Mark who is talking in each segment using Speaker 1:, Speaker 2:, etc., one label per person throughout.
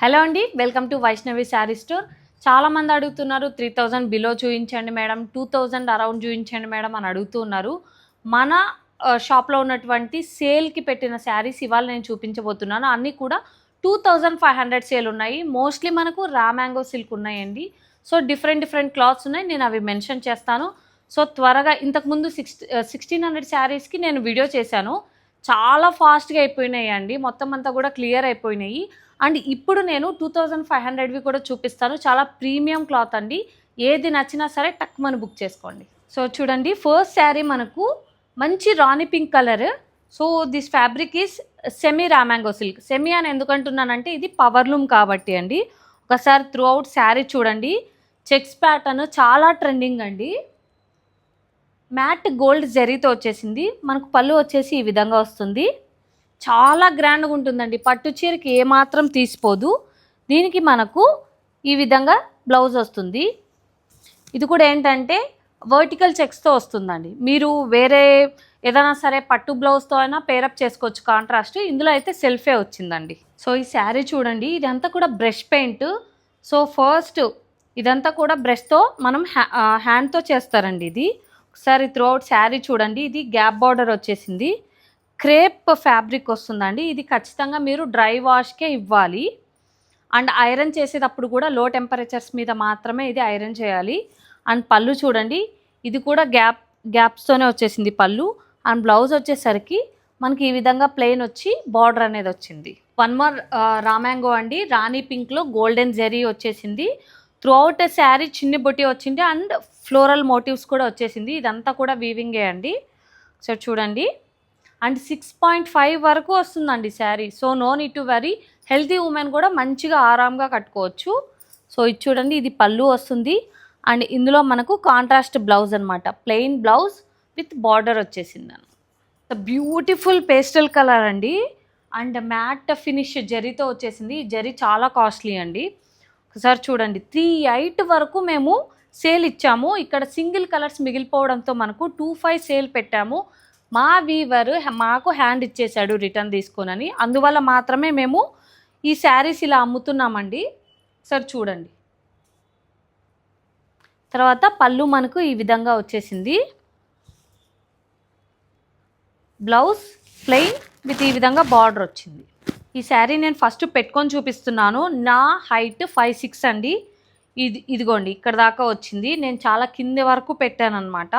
Speaker 1: Hello అండి, welcome to Vaishnavi sari store. చాలామంది అడుగుతున్నారు 3000 బిలో చూపించండి మేడం, 2000 అరౌండ్ చూపించండి మేడం అని అడుగుతున్నారు. మన షాప్లో ఉన్నటువంటి సేల్కి పెట్టిన శారీస్ ఇవాళ నేను చూపించబోతున్నాను. అన్నీ కూడా 2500 సేల్ ఉన్నాయి. మోస్ట్లీ మనకు రా మ్యాంగో సిల్క్ ఉన్నాయండి. సో డిఫరెంట్ క్లాత్స్ ఉన్నాయి, నేను అవి మెన్షన్ చేస్తాను. సో త్వరగా ఇంతకుముందు 1600 శారీస్కి నేను వీడియో చేశాను. చాలా ఫాస్ట్గా అయిపోయినాయి అండి, మొత్తం అంతా కూడా క్లియర్ అయిపోయినాయి. అండ్ ఇప్పుడు నేను 2500వి కూడా చూపిస్తాను. చాలా ప్రీమియం క్లాత్ అండి, ఏది నచ్చినా సరే టక్మని బుక్ చేసుకోండి. సో చూడండి, ఫస్ట్ శారీ మనకు మంచి రాణి pink colour. So this fabric is semi raw mango silk. Semi అని ఎందుకంటున్నానంటే ఇది పవర్లూమ్ కాబట్టి అండి. ఒకసారి త్రూ అవుట్ శారీ చూడండి, చెక్స్ ప్యాటర్న్ చాలా ట్రెండింగ్ అండి. మ్యాట్ గోల్డ్ జరీతో వచ్చేసింది. మనకు పళ్ళు వచ్చేసి ఈ విధంగా వస్తుంది. చాలా గ్రాండ్గా ఉంటుందండి, పట్టు చీరకి ఏమాత్రం తీసిపోదు. దీనికి మనకు ఈ విధంగా బ్లౌజ్ వస్తుంది. ఇది కూడా ఏంటంటే వర్టికల్ చెక్స్తో వస్తుందండి. మీరు వేరే ఏదైనా సరే పట్టు బ్లౌజ్తో అయినా పేరప్ చేసుకోవచ్చు కాంట్రాస్ట్. ఇందులో అయితే సెల్ఫే వచ్చిందండి. సో ఈ శారీ చూడండి, ఇదంతా కూడా బ్రష్ పెయింట్. సో ఫస్ట్ ఇదంతా కూడా బ్రష్తో మనం హ్యాండ్తో చేస్తారండి. ఇది ఒకసారి త్రూ అవుట్ శారీ చూడండి, ఇది గ్యాప్ బార్డర్ వచ్చేసింది. క్రేప్ ఫ్యాబ్రిక్ వస్తుందండి. ఇది ఖచ్చితంగా మీరు డ్రై వాష్కే ఇవ్వాలి. అండ్ ఐరన్ చేసేటప్పుడు కూడా లో టెంపరేచర్స్ మీద మాత్రమే ఇది ఐరన్ చేయాలి. అండ్ పళ్ళు చూడండి, ఇది కూడా గ్యాప్స్తోనే వచ్చేసింది పళ్ళు. అండ్ బ్లౌజ్ వచ్చేసరికి మనకి ఈ విధంగా ప్లెయిన్ వచ్చి బార్డర్ అనేది వచ్చింది. వన్ మోర్ రామాంగో అండి, రాణి పింక్లో గోల్డెన్ జెరీ వచ్చేసింది. త్రూ అవుట్ శారీ చిన్ని బొట్టి వచ్చింది అండ్ ఫ్లోరల్ మోటివ్స్ కూడా వచ్చేసింది. ఇదంతా కూడా వీవింగే అండి. సో చూడండి, అండ్ 6.5 వరకు వస్తుందండి sorry. So no need to worry, healthy women కూడా మంచిగా ఆరాంగా కట్టుకోవచ్చు. సో ఇది చూడండి, ఇది పళ్ళు వస్తుంది. అండ్ ఇందులో మనకు కాంట్రాస్ట్ బ్లౌజ్ అనమాట, ప్లెయిన్ బ్లౌజ్ విత్ బార్డర్ వచ్చేసింది. బ్యూటిఫుల్ పేస్టల్ కలర్ అండి. అండ్ మ్యాట్ ఫినిష్ జరీతో వచ్చేసింది. ఈ జరీ చాలా కాస్ట్లీ అండి. ఒకసారి చూడండి, 3.8 వరకు మేము సేల్ ఇచ్చాము. ఇక్కడ సింగిల్ కలర్స్ మిగిలిపోవడంతో మనకు 2.5 సేల్ పెట్టాము. మా వీవర్ మాకు హ్యాండ్ ఇచ్చేసాడు రిటర్న్ తీసుకోనని, అందువల్ల మాత్రమే మేము ఈ శారీస్ ఇలా అమ్ముతున్నామండి. సార్ చూడండి, తర్వాత పళ్ళు మనకు ఈ విధంగా వచ్చేసింది. బ్లౌజ్ ప్లెయిన్ విత్ ఈ విధంగా బార్డర్ వచ్చింది. ఈ శారీ నేను ఫస్ట్ పెట్టుకొని చూపిస్తున్నాను. నా హైట్ 5'6" అండి. ఇదిగోండి ఇక్కడ దాకా వచ్చింది. నేను చాలా కింది వరకు పెట్టాను అనమాట.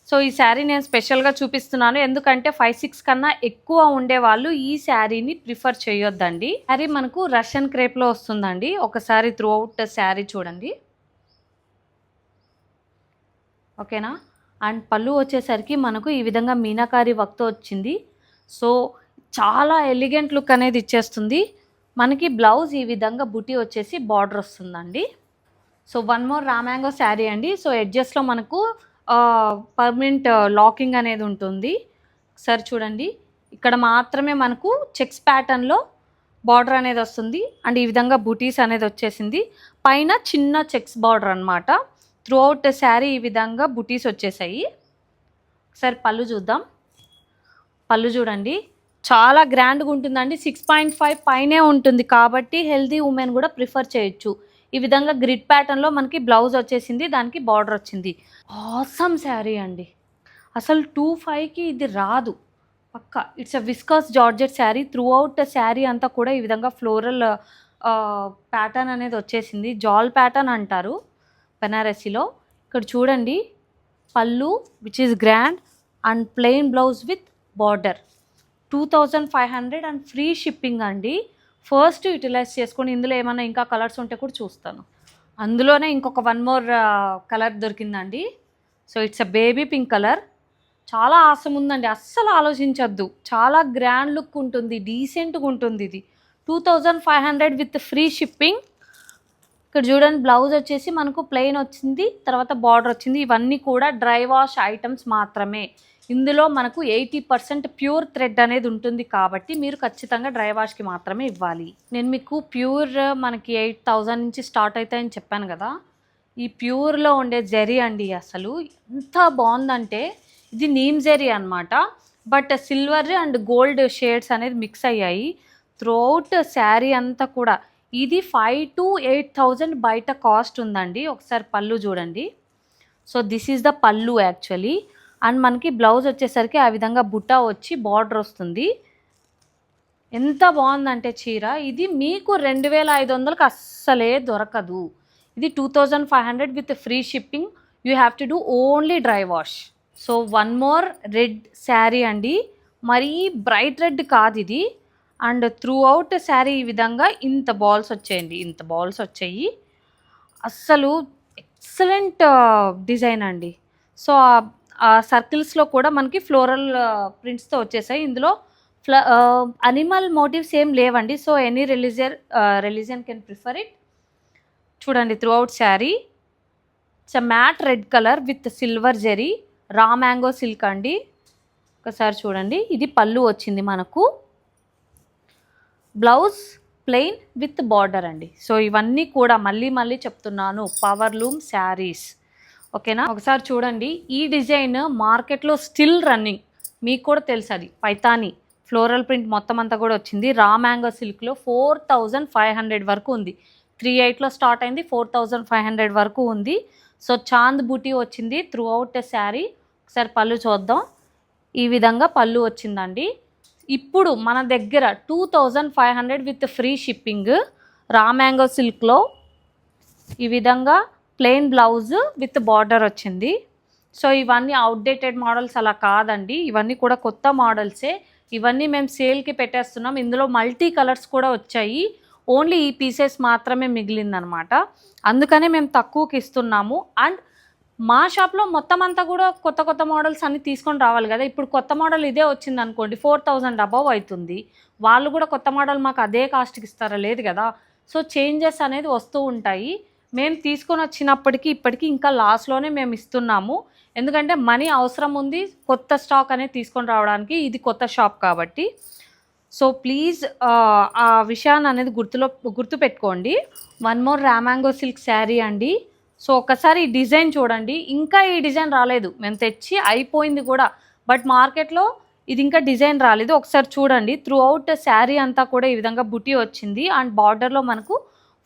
Speaker 1: సో ఈ శారీ నేను స్పెషల్గా చూపిస్తున్నాను, ఎందుకంటే 5'6" కన్నా ఎక్కువ ఉండేవాళ్ళు ఈ శారీని ప్రిఫర్ చేయొద్దండి. శారీ మనకు రష్యన్ క్రేప్లో వస్తుందండి. ఒకసారి త్రూ అవుట్ శారీ చూడండి, ఓకేనా. అండ్ పళ్ళు వచ్చేసరికి మనకు ఈ విధంగా మీనాకారి వర్క్తో వచ్చింది. సో చాలా ఎలిగెంట్ లుక్ అనేది ఇచ్చేస్తుంది. మనకి బ్లౌజ్ ఈ విధంగా బుటీ వచ్చేసి బార్డర్ వస్తుందండి. సో వన్ మోర్ రామాంగో శారీ అండి. సో ఎడ్జెస్లో మనకు పర్మనెంట్ లాకింగ్ అనేది ఉంటుంది. ఒకసారి చూడండి, ఇక్కడ మాత్రమే మనకు చెక్స్ ప్యాటర్న్లో బార్డర్ అనేది వస్తుంది. అండ్ ఈ విధంగా బూటీస్ అనేది వచ్చేసింది. పైన చిన్న చెక్స్ బార్డర్ అనమాట. త్రూ అవుట్ శారీ ఈ విధంగా బూటీస్ వచ్చేసాయి. ఒకసారి పళ్ళు చూద్దాం. పళ్ళు చూడండి, చాలా గ్రాండ్గా ఉంటుందండి. 6.5 పైనే ఉంటుంది కాబట్టి హెల్తీ ఉమెన్ కూడా ప్రిఫర్ చేయొచ్చు. ఈ విధంగా గ్రిడ్ ప్యాటర్న్లో మనకి బ్లౌజ్ వచ్చేసింది, దానికి బార్డర్ వచ్చింది. ఆసమ్ శారీ అండి, అసలు 2.5కి ఇది రాదు పక్కా. It's a viscose georgette sari. Throughout sari అంతా కూడా ఈ విధంగా ఫ్లోరల్ ప్యాటర్న్ అనేది వచ్చేసింది. జాల్ ప్యాటర్న్ అంటారు బెనారసీలో. ఇక్కడ చూడండి, పళ్ళు which is grand and plain blouse with border. 2500 and free shipping అండి. ఫస్ట్ యూటిలైజ్ చేసుకొని ఇందులో ఏమైనా ఇంకా కలర్స్ ఉంటే కూడా చూస్తాను. అందులోనే ఇంకొక వన్ మోర్ కలర్ దొరికిందండి. So it's a baby pink colour. చాలా ఆసం ఉందండి, అస్సలు ఆలోచించద్దు. చాలా గ్రాండ్ లుక్ ఉంటుంది, డీసెంట్గా ఉంటుంది. ఇది 2500 విత్ ఫ్రీ షిప్పింగ్. ఇక్కడ చూడండి, బ్లౌజ్ వచ్చేసి మనకు ప్లెయిన్ వచ్చింది, తర్వాత బార్డర్ వచ్చింది. ఇవన్నీ కూడా డ్రై వాష్ ఐటమ్స్ మాత్రమే. ఇందులో మనకు 80% ప్యూర్ థ్రెడ్ అనేది ఉంటుంది కాబట్టి మీరు ఖచ్చితంగా డ్రై వాష్కి మాత్రమే ఇవ్వాలి. నేను మీకు ప్యూర్ మనకి 8000 నుంచి స్టార్ట్ అవుతాయని చెప్పాను కదా. ఈ ప్యూర్లో ఉండే జరీ అండి, అసలు ఎంత బాగుందంటే ఇది నీమ్ జరీ అనమాట. But silver and gold shades అనేది మిక్స్ అయ్యాయి. త్రూ అవుట్ శారీ అంతా కూడా ఇది 5,000 to 8,000 బయట కాస్ట్ ఉందండి. ఒకసారి పళ్ళు చూడండి. సో దిస్ ఈజ్ ద పళ్ళు యాక్చువల్లీ. అండ్ మనకి బ్లౌజ్ వచ్చేసరికి ఆ విధంగా బుట్ట వచ్చి బార్డర్ వస్తుంది. ఎంత బాగుందంటే చీర ఇది మీకు 2,500కి అస్సలే దొరకదు. ఇది 2,500 with free shipping. You have to do only dry wash. So one more red sari అండి. మరీ బ్రైట్ రెడ్ కాదు ఇది. అండ్ త్రూ అవుట్ శారీ ఈ విధంగా ఇంత బాల్స్ వచ్చాయండి, ఇంత బాల్స్ వచ్చాయి. అస్సలు ఎక్సలెంట్ డిజైన్ అండి. సో ఆ సర్కిల్స్లో కూడా మనకి ఫ్లోరల్ ప్రింట్స్తో వచ్చేసాయి. ఇందులో అనిమల్ మోటివ్స్ ఏం లేవండి. So any religion can prefer it. చూడండి throughout sari it's a matte red colour with silver zari raw mango silk అండి. ఒకసారి చూడండి, ఇది పళ్ళు వచ్చింది మనకు. బ్లౌజ్ ప్లెయిన్ విత్ బార్డర్ అండి. సో ఇవన్నీ కూడా మళ్ళీ చెప్తున్నాను, పవర్ లూమ్ శారీస్. ఓకేనా, ఒకసారి చూడండి. ఈ డిజైన్ మార్కెట్లో స్టిల్ రన్నింగ్, మీకు కూడా తెలుసు. అది పైతాని ఫ్లోరల్ ప్రింట్ మొత్తం అంతా కూడా వచ్చింది. రా మ్యాంగో సిల్క్లో 4,500 వరకు ఉంది. 3,800లో స్టార్ట్ అయింది, 4,500 వరకు ఉంది. సో చాంద్ బూటీ వచ్చింది త్రూ అవుట్ శారీ. ఒకసారి పళ్ళు చూద్దాం. ఈ విధంగా పళ్ళు వచ్చిందండి. ఇప్పుడు మన దగ్గర 2,500 with free shipping raw mango సిల్క్లో ఈ విధంగా ప్లెయిన్ బ్లౌజ్ విత్ బార్డర్ వచ్చింది. సో ఇవన్నీ అవుట్డేటెడ్ మోడల్స్ అలా కాదండి, ఇవన్నీ కూడా కొత్త మోడల్సే. ఇవన్నీ మేము సేల్కి పెట్టేస్తున్నాం. ఇందులో మల్టీ కలర్స్ కూడా వచ్చాయి. ఓన్లీ ఈ పీసెస్ మాత్రమే మిగిలిందనమాట. అందుకనే మేము తక్కువకి ఇస్తున్నాము. అండ్ మా షాప్లో మొత్తం అంతా కూడా కొత్త మోడల్స్ అన్నీ తీసుకొని రావాలి కదా. ఇప్పుడు కొత్త మోడల్ ఇదే వచ్చింది అనుకోండి, 4,000 అబవ్ అవుతుంది. వాళ్ళు కూడా కొత్త మోడల్ మాకు అదే కాస్ట్కి ఇస్తారా? లేదు కదా. సో చేంజెస్ అనేది వస్తూ ఉంటాయి. మేము తీసుకొని వచ్చినప్పటికీ ఇప్పటికీ ఇంకా లాస్లోనే మేము ఇస్తున్నాము. ఎందుకంటే మనీ అవసరం ఉంది కొత్త స్టాక్ అనేది తీసుకొని రావడానికి. ఇది కొత్త షాప్ కాబట్టి. సో ప్లీజ్ ఆ విషయాన్ని అనేది గుర్తుపెట్టుకోండి. వన్ మోర్ రా మ్యాంగో సిల్క్ శారీ అండి. సో ఒకసారి ఈ డిజైన్ చూడండి. ఇంకా ఈ డిజైన్ రాలేదు, మేము తెచ్చి అయిపోయింది కూడా, బట్ మార్కెట్లో ఇది ఇంకా డిజైన్ రాలేదు. ఒకసారి చూడండి. త్రూ అవుట్ శారీ అంతా కూడా ఈ విధంగా బుటీ వచ్చింది. అండ్ బార్డర్లో మనకు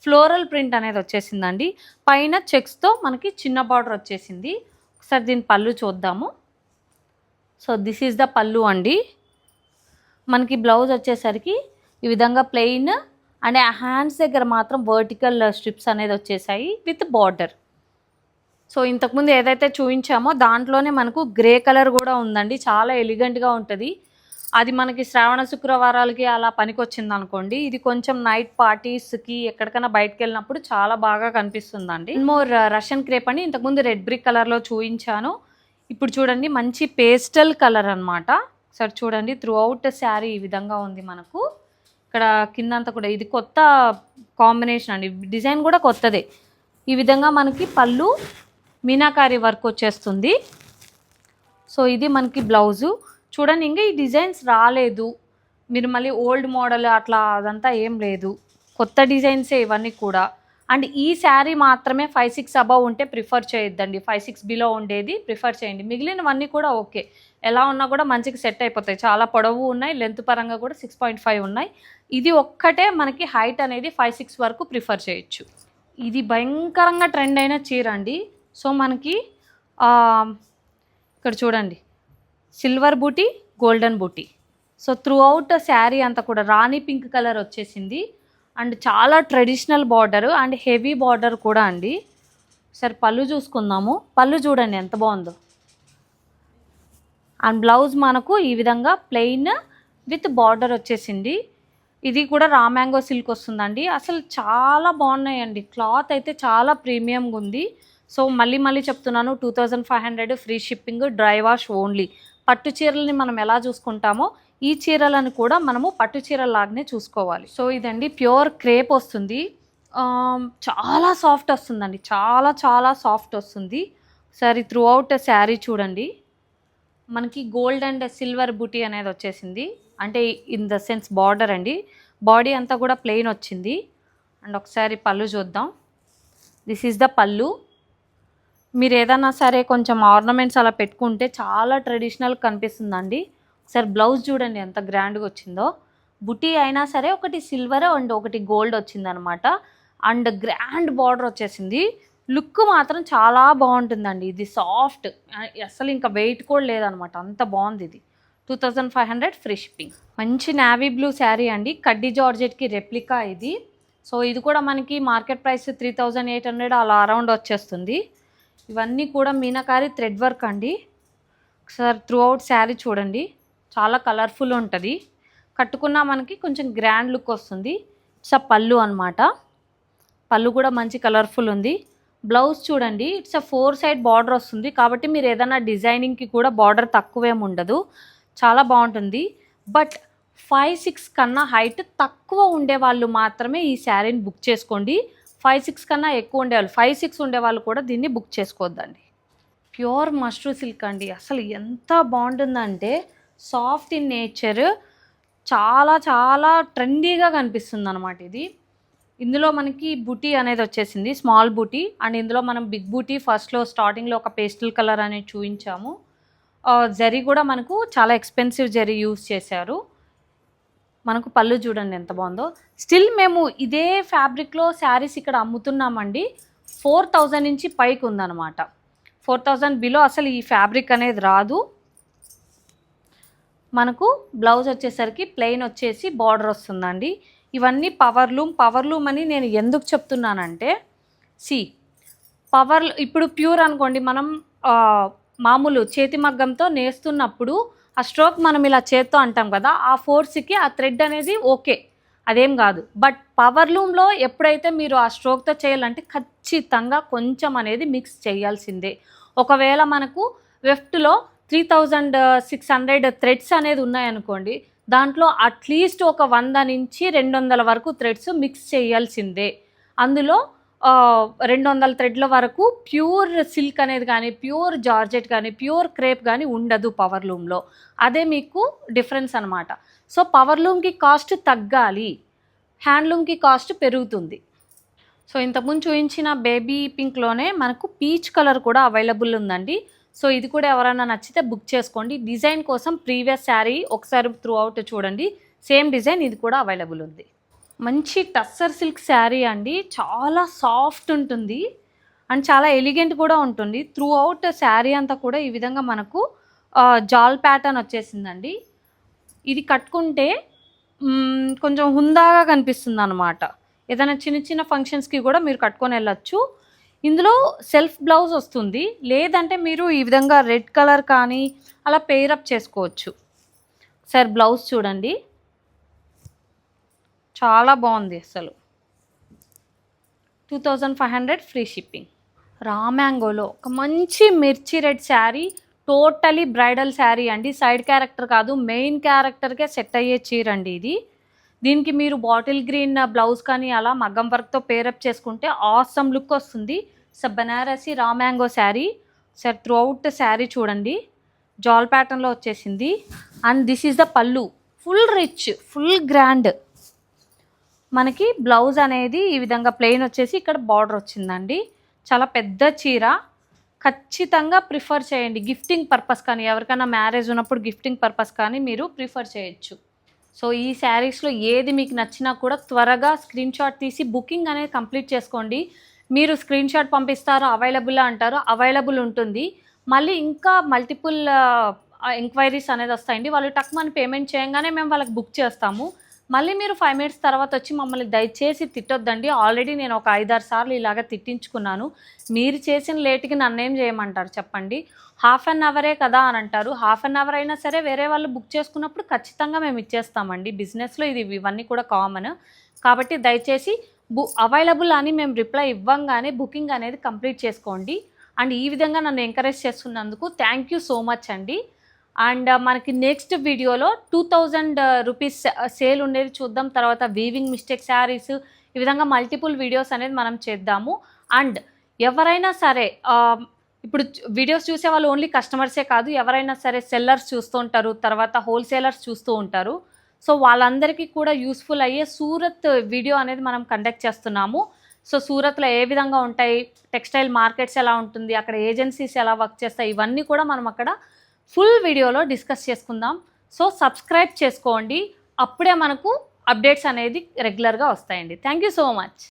Speaker 1: ఫ్లోరల్ ప్రింట్ అనేది వచ్చేసిందండి. పైన చెక్స్తో మనకి చిన్న బార్డర్ వచ్చేసింది. ఒకసారి దీని పళ్ళు చూద్దాము. సో దిస్ ఈజ్ ద పళ్ళు అండి. మనకి బ్లౌజ్ వచ్చేసరికి ఈ విధంగా ప్లెయిన్ అండ్ హ్యాండ్స్ దగ్గర మాత్రం వర్టికల్ స్ట్రిప్స్ అనేది వచ్చేసాయి విత్ బార్డర్. సో ఇంతకుముందు ఏదైతే చూపించామో దాంట్లోనే మనకు గ్రే కలర్ కూడా ఉందండి. చాలా ఎలిగెంట్గా ఉంటుంది. అది మనకి శ్రావణ శుక్రవారాలకి అలా పనికొచ్చింది అనుకోండి. ఇది కొంచెం నైట్ పార్టీస్కి ఎక్కడికైనా బయటకు వెళ్ళినప్పుడు చాలా బాగా కనిపిస్తుందండి. మోర్ రష్యన్ క్రేప్ అండి. ఇంతకుముందు రెడ్ బ్రిక్ కలర్లో చూపించాను. ఇప్పుడు చూడండి మంచి పేస్టల్ కలర్ అనమాట. సరే చూడండి, త్రూ అవుట్ శారీ ఈ విధంగా ఉంది మనకు. ఇక్కడ కిందంతా కూడా ఇది కొత్త కాంబినేషన్ అండి. డిజైన్ కూడా కొత్తదే. ఈ విధంగా మనకి పళ్ళు మీనాకారి వర్క్ వచ్చేస్తుంది. సో ఇది మనకి బ్లౌజు. చూడండి, ఇంకా ఈ డిజైన్స్ రాలేదు. మీరు మళ్ళీ ఓల్డ్ మోడల్ అట్లా అదంతా ఏం లేదు, కొత్త డిజైన్సే ఇవన్నీ కూడా. అండ్ ఈ శారీ మాత్రమే 5-6 అబవ్ ఉంటే ప్రిఫర్ చేయొద్దండి. 5-6 బిలో ఉండేది ప్రిఫర్ చేయండి. మిగిలినవన్నీ కూడా ఓకే, ఎలా ఉన్నా కూడా మంచిగా సెట్ అయిపోతాయి. చాలా పొడవు ఉన్నాయి, లెంత్ పరంగా కూడా 6.5 ఉన్నాయి. ఇది ఒక్కటే మనకి హైట్ అనేది 5-6 వరకు ప్రిఫర్ చేయొచ్చు. ఇది భయంకరంగా ట్రెండ్ అయిన చీర అండి. సో మనకి ఇక్కడ చూడండి, సిల్వర్ బూటీ, గోల్డెన్ బూటీ. సో త్రూ అవుట్ శారీ అంతా కూడా రాణి పింక్ కలర్ వచ్చేసింది. అండ్ చాలా traditional border and heavy border కూడా అండి. సరే పళ్ళు చూసుకుందాము. పళ్ళు చూడండి ఎంత బాగుందో. అండ్ బ్లౌజ్ మనకు ఈ విధంగా ప్లెయిన్ విత్ బార్డర్ వచ్చేసింది. ఇది కూడా రా మ్యాంగో సిల్క్ వస్తుందండి. అసలు చాలా బాగున్నాయండి. క్లాత్ అయితే చాలా ప్రీమియంగా ఉంది. సో మళ్ళీ చెప్తున్నాను, 2,500 free shipping, dry wash only. పట్టు చీరలని మనం ఎలా చూసుకుంటామో ఈ చీరలను కూడా మనము పట్టు చీరలాగానే చూసుకోవాలి. సో ఇదండి ప్యూర్ క్రేప్ వస్తుంది. చాలా సాఫ్ట్ వస్తుందండి, చాలా సాఫ్ట్ వస్తుంది. సరే త్రూ అవుట్ శారీ చూడండి, మనకి గోల్డ్ అండ్ సిల్వర్ బూటీ అనేది వచ్చేసింది. అంటే ఇన్ ద సెన్స్ బార్డర్ అండి. బాడీ అంతా కూడా ప్లెయిన్ వచ్చింది. అండ్ ఒకసారి పళ్ళు చూద్దాం. దిస్ ఈజ్ ద పళ్ళు. మీరు ఏదైనా సరే కొంచెం ఆర్నమెంట్స్ అలా పెట్టుకుంటే చాలా ట్రెడిషనల్ కనిపిస్తుందండి. ఒకసారి బ్లౌజ్ చూడండి ఎంత గ్రాండ్గా వచ్చిందో. బుటీ అయినా సరే ఒకటి సిల్వర్ అండ్ ఒకటి గోల్డ్ వచ్చిందనమాట. అండ్ గ్రాండ్ బార్డర్ వచ్చేసింది. లుక్ మాత్రం చాలా బాగుంటుందండి. ఇది సాఫ్ట్, అసలు ఇంకా వెయిట్ కూడా లేదనమాట, అంత బాగుంది ఇది. 2500 ఫ్రీ షిప్పింగ్. మంచి నావీ బ్లూ శారీ అండి, కడ్డీ జార్జెట్కి రెప్లికా ఇది. సో ఇది కూడా మనకి మార్కెట్ ప్రైస్ 3800 అలా అరౌండ్ వచ్చేస్తుంది. ఇవన్నీ కూడా మీనాకారి థ్రెడ్ వర్క్ అండి. ఒకసారి త్రూ అవుట్ శారీ చూడండి, చాలా కలర్ఫుల్ ఉంటుంది. కట్టుకున్నా మనకి కొంచెం గ్రాండ్ లుక్ వస్తుంది. ఇట్స్ అ పళ్ళు అనమాట. పళ్ళు కూడా మంచి కలర్ఫుల్ ఉంది. బ్లౌజ్ చూడండి, ఇట్స్ అ 4 సైడ్ బార్డర్ వస్తుంది కాబట్టి మీరు ఏదైనా డిజైనింగ్కి కూడా బార్డర్ తక్కువేం ఉండదు, చాలా బాగుంటుంది. బట్ 5'6" కన్నా హైట్ తక్కువ ఉండే వాళ్ళు మాత్రమే ఈ శారీని బుక్ చేసుకోండి. 5'6" కన్నా ఎక్కువ ఉండేవాళ్ళు, 5'6" ఉండేవాళ్ళు కూడా దీన్ని బుక్ చేసుకోవద్దండి. ప్యూర్ మష్రూ సిల్క్ అండి, అసలు ఎంత బాగుంటుందంటే సాఫ్ట్ ఇన్ నేచర్, చాలా చాలా ట్రెండీగా కనిపిస్తుంది అనమాట ఇది. ఇందులో మనకి బూటీ అనేది వచ్చేసింది, స్మాల్ బూటీ. అండ్ ఇందులో మనం బిగ్ బూటీ ఫస్ట్లో స్టార్టింగ్లో ఒక పేస్టల్ కలర్ అనేది చూపించాము. జరీ కూడా మనకు చాలా ఎక్స్పెన్సివ్ జరీ యూజ్ చేశారు. మనకు పళ్ళు చూడండి ఎంత బాగుందో. స్టిల్ మేము ఇదే ఫ్యాబ్రిక్లో శారీస్ ఇక్కడ అమ్ముతున్నామండి. 4000 నుంచి పైకి ఉందన్నమాట. 4000 బిలో అసలు ఈ ఫ్యాబ్రిక్ అనేది రాదు. మనకు బ్లౌజ్ వచ్చేసరికి ప్లెయిన్ వచ్చేసి బార్డర్ వస్తుందండి. ఇవన్నీ పవర్ లూమ్ అని నేను ఎందుకు చెప్తున్నానంటే, ఇప్పుడు ప్యూర్ అనుకోండి, మనం మామూలు చేతి మగ్గంతో నేస్తున్నప్పుడు ఆ స్ట్రోక్ మనం ఇలా చేత్తో అంటాం కదా, ఆ ఫోర్స్కి ఆ థ్రెడ్ అనేది ఓకే, అదేం కాదు. బట్ పవర్ లూమ్లో ఎప్పుడైతే మీరు ఆ స్ట్రోక్తో చేయాలంటే ఖచ్చితంగా కొంచెం అనేది మిక్స్ చేయాల్సిందే. ఒకవేళ మనకు వెఫ్ట్లో 3600 థ్రెడ్స్ అనేది ఉన్నాయనుకోండి, దాంట్లో అట్లీస్ట్ ఒక 100 నుంచి 200 వరకు థ్రెడ్స్ మిక్స్ చేయాల్సిందే. అందులో 200 థ్రెడ్ల వరకు ప్యూర్ సిల్క్ అనేది కానీ, ప్యూర్ జార్జెట్ కానీ, ప్యూర్ క్రేప్ కానీ ఉండదు పవర్ లూమ్లో. అదే మీకు డిఫరెన్స్ అనమాట. సో పవర్ లూమ్కి కాస్ట్ తగ్గాలి, హ్యాండ్లూమ్కి కాస్ట్ పెరుగుతుంది. సో ఇంతకుముందు చూపించిన బేబీ పింక్లోనే మనకు పీచ్ కలర్ కూడా అవైలబుల్ ఉందండి. సో ఇది కూడా ఎవరైనా నచ్చితే బుక్ చేసుకోండి. డిజైన్ కోసం ప్రీవియస్ శారీ ఒకసారి త్రూ అవుట్ చూడండి, సేమ్ డిజైన్ ఇది కూడా అవైలబుల్ ఉంది. మంచి టస్సర్ సిల్క్ శారీ అండి, చాలా సాఫ్ట్ ఉంటుంది అండ్ చాలా ఎలిగెంట్ కూడా ఉంటుంది. త్రూ అవుట్ శారీ అంతా కూడా ఈ విధంగా మనకు జాల్ ప్యాటర్న్ వచ్చేసిందండి. ఇది కట్టుకుంటే కొంచెం హుందాగా కనిపిస్తుంది అనమాట. ఏదైనా చిన్న చిన్న ఫంక్షన్స్కి కూడా మీరు కట్టుకొని వెళ్ళచ్చు. ఇందులో సెల్ఫ్ బ్లౌజ్ వస్తుంది, లేదంటే మీరు ఈ విధంగా రెడ్ కలర్ కానీ అలా పెయిరప్ చేసుకోవచ్చు. సార్ బ్లౌజ్ చూడండి, చాలా బాగుంది అసలు. 2500 ఫ్రీ షిప్పింగ్. రా మ్యాంగోలో ఒక మంచి మిర్చి red sari, totally bridal sari అండి. సైడ్ క్యారెక్టర్ కాదు, మెయిన్ క్యారెక్టర్కే సెట్ అయ్యే చీర అండి ఇది. దీనికి మీరు బాటిల్ గ్రీన్ బ్లౌజ్ కానీ అలా మగ్గం వర్క్తో పేరప్ చేసుకుంటే ఆసమ్ లుక్ వస్తుంది. Banarasi raw mango sari. Sir through out sari చూడండి, జాల్ ప్యాటర్న్లో వచ్చేసింది. అండ్ దిస్ ఈజ్ ద పళ్ళు, ఫుల్ రిచ్, ఫుల్ గ్రాండ్. మనకి బ్లౌజ్ అనేది ఈ విధంగా ప్లెయిన్ వచ్చేసి ఇక్కడ బార్డర్ వచ్చిందండి. చాలా పెద్ద చీర, ఖచ్చితంగా ప్రిఫర్ చేయండి. గిఫ్టింగ్ పర్పస్ కానీ, ఎవరికైనా మ్యారేజ్ ఉన్నప్పుడు గిఫ్టింగ్ పర్పస్ కానీ మీరు ప్రిఫర్ చేయొచ్చు. సో ఈ శారీస్లో ఏది మీకు నచ్చినా కూడా త్వరగా స్క్రీన్ షాట్ తీసి బుకింగ్ అనేది కంప్లీట్ చేసుకోండి. మీరు స్క్రీన్ షాట్ పంపిస్తారో అవైలబుల్ అంటారో, అవైలబుల్ ఉంటుంది. మళ్ళీ ఇంకా మల్టిపుల్ ఎంక్వైరీస్ అనేది వస్తాయండి. వాళ్ళు టక్మని పేమెంట్ చేయగానే మేము వాళ్ళకి బుక్ చేస్తాము. మళ్ళీ మీరు 5 మినిట్స్ తర్వాత వచ్చి మమ్మల్ని దయచేసి తిట్టొద్దండి. ఆల్రెడీ నేను ఒక 5-6 సార్లు ఇలాగ తిట్టించుకున్నాను. మీరు చేసిన లేట్కి నన్నేం చేయమంటారు చెప్పండి. హాఫ్ అన్ అవరే కదా అని అంటారు. హాఫ్ అన్ అవర్ అయినా సరే వేరే వాళ్ళు బుక్ చేసుకున్నప్పుడు ఖచ్చితంగా మేము ఇచ్చేస్తామండి. బిజినెస్లో ఇవన్నీ కూడా కామన్. కాబట్టి దయచేసి అవైలబుల్ అని మేము రిప్లై ఇవ్వంగానే బుకింగ్ అనేది కంప్లీట్ చేసుకోండి. అండ్ ఈ విధంగా నన్ను ఎంకరేజ్ చేస్తున్నందుకు థ్యాంక్ యూ సో మచ్ అండి. అండ్ మనకి నెక్స్ట్ వీడియోలో 2000 రూపీస్ సేల్ ఉండేది చూద్దాం. తర్వాత వీవింగ్ మిస్టేక్ శారీస్, ఈ విధంగా మల్టిపుల్ వీడియోస్ అనేది మనం చేద్దాము. అండ్ ఎవరైనా సరే ఇప్పుడు వీడియోస్ చూసే వాళ్ళు ఓన్లీ కస్టమర్సే కాదు, ఎవరైనా సరే సెల్లర్స్ చూస్తూ ఉంటారు, తర్వాత హోల్సేలర్స్ చూస్తూ ఉంటారు. సో వాళ్ళందరికీ కూడా యూస్ఫుల్ అయ్యే సూరత్ వీడియో అనేది మనం కండక్ట్ చేస్తున్నాము. సో సూరత్లో ఏ విధంగా ఉంటాయి, టెక్స్టైల్ మార్కెట్స్ ఎలా ఉంటుంది, అక్కడ ఏజెన్సీస్ ఎలా వర్క్ చేస్తాయి, ఇవన్నీ కూడా మనం అక్కడ ఫుల్ వీడియోలో డిస్కస్ చేసుకుందాం. సో సబ్స్క్రైబ్ చేసుకోండి. అప్పుడే మనకు అప్డేట్స్ అనేది రెగ్యులర్గా వస్తాయండి. Thank you so much.